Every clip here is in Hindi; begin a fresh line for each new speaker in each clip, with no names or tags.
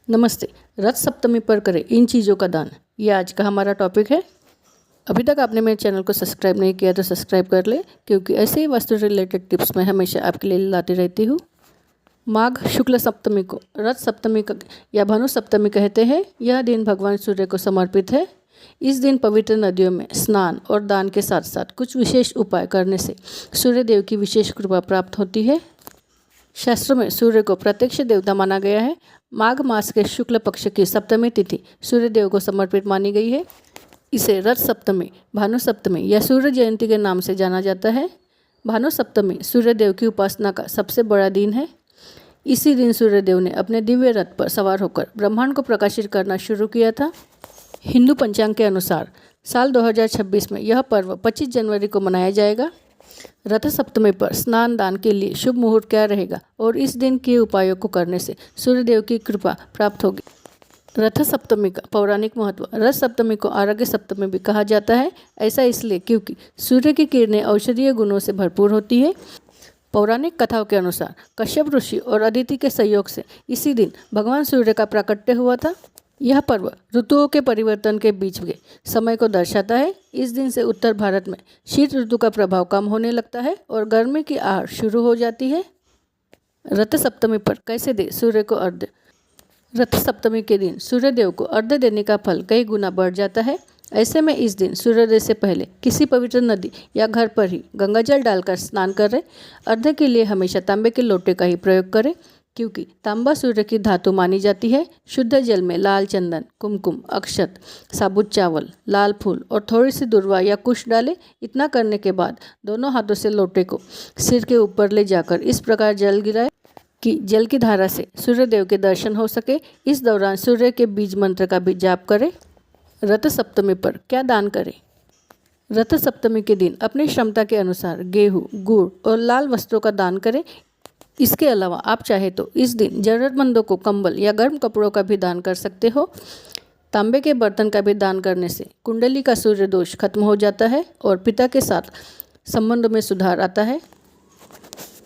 नमस्ते। रथ सप्तमी पर करें इन चीज़ों का दान, ये आज का हमारा टॉपिक है। अभी तक आपने मेरे चैनल को सब्सक्राइब नहीं किया तो सब्सक्राइब कर ले, क्योंकि ऐसे ही वास्तु रिलेटेड टिप्स मैं हमेशा आपके लिए लाती रहती हूँ। माघ शुक्ल सप्तमी को रथ सप्तमी या भानु सप्तमी कहते हैं। यह दिन भगवान सूर्य को समर्पित है। इस दिन पवित्र नदियों में स्नान और दान के साथ साथ कुछ विशेष उपाय करने से सूर्य देव की विशेष कृपा प्राप्त होती है। शास्त्रों में सूर्य को प्रत्यक्ष देवता माना गया है। माघ मास के शुक्ल पक्ष की सप्तमी तिथि सूर्य देव को समर्पित मानी गई है। इसे रथ सप्तमी, भानु सप्तमी या सूर्य जयंती के नाम से जाना जाता है। भानु सप्तमी सूर्य देव की उपासना का सबसे बड़ा दिन है। इसी दिन सूर्य देव ने अपने दिव्य रथ पर सवार होकर ब्रह्मांड को प्रकाशित करना शुरू किया था। हिंदू पंचांग के अनुसार साल 2026 में यह पर्व 25 जनवरी को मनाया जाएगा। रथ सप्तमी पर स्नान दान के लिए शुभ मुहूर्त क्या रहेगा और इस दिन के उपायों को करने से सूर्यदेव की कृपा प्राप्त होगी। रथ सप्तमी का पौराणिक महत्व। रथ सप्तमी को आरोग्य सप्तमी भी कहा जाता है। ऐसा इसलिए क्योंकि सूर्य की किरणें औषधीय गुणों से भरपूर होती है। पौराणिक कथाओं के अनुसार कश्यप ऋषि और अदिति के सहयोग से इसी दिन भगवान सूर्य का प्राकट्य हुआ था। यह पर्व ऋतुओं के परिवर्तन के बीच के समय को दर्शाता है। इस दिन से उत्तर भारत में शीत ऋतु का प्रभाव कम होने लगता है और गर्मी की आहट शुरू हो जाती है। रथ सप्तमी पर कैसे दे सूर्य को अर्घ्य। रथ सप्तमी के दिन सूर्य देव को अर्घ्य देने का फल कई गुना बढ़ जाता है। ऐसे में इस दिन सूर्योदय से पहले किसी पवित्र नदी या घर पर ही गंगाजल डालकर स्नान करें। अर्घ्य के लिए हमेशा तांबे के लोटे का ही प्रयोग करें, क्योंकि तांबा सूर्य की धातु मानी जाती है। शुद्ध जल में लाल चंदन, कुमकुम, अक्षत, साबुत चावल, लाल फूल और थोड़ी सी दुर्वा या कुश डालें। इतना करने के बाद दोनों हाथों से लोटे को सिर के ऊपर ले जाकर इस प्रकार जल गिराएं कि जल की धारा से सूर्य देव के दर्शन हो सके। इस दौरान सूर्य के बीज मंत्र का भी जाप करें। रथ सप्तमी पर क्या दान करें। रथ सप्तमी के दिन अपनी क्षमता के अनुसार गेहूँ, गुड़ और लाल वस्त्रों का दान करें। इसके अलावा आप चाहे तो इस दिन ज़रूरतमंदों को कंबल या गर्म कपड़ों का भी दान कर सकते हो। तांबे के बर्तन का भी दान करने से कुंडली का सूर्य दोष खत्म हो जाता है और पिता के साथ संबंध में सुधार आता है।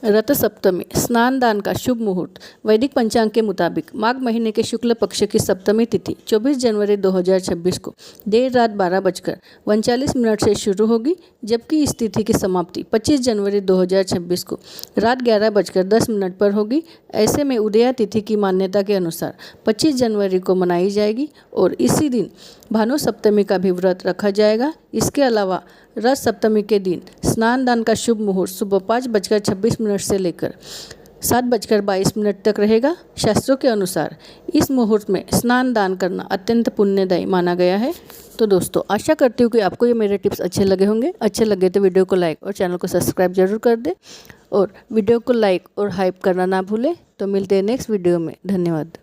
रथ सप्तमी स्नान दान का शुभ मुहूर्त। वैदिक पंचांग के मुताबिक माघ महीने के शुक्ल पक्ष की सप्तमी तिथि 24 जनवरी 2026 को देर रात 12:39 से शुरू होगी, जबकि इस तिथि की समाप्ति 25 जनवरी 2026 को रात 11:10 पर होगी। ऐसे में उदया तिथि की मान्यता के अनुसार 25 जनवरी को मनाई जाएगी और इसी दिन भानु सप्तमी का भी व्रत रखा जाएगा। इसके अलावा रथ सप्तमी के दिन स्नान दान का शुभ मुहूर्त सुबह 5:26 से लेकर 7:22 तक रहेगा। शास्त्रों के अनुसार इस मुहूर्त में स्नान दान करना अत्यंत पुण्यदायी माना गया है। तो दोस्तों, आशा करती हूँ कि आपको ये मेरे टिप्स अच्छे लगे होंगे। अच्छे लगे तो वीडियो को लाइक और चैनल को सब्सक्राइब जरूर कर दें और वीडियो को लाइक और हाइप करना ना भूलें। तो मिलते हैं नेक्स्ट वीडियो में। धन्यवाद।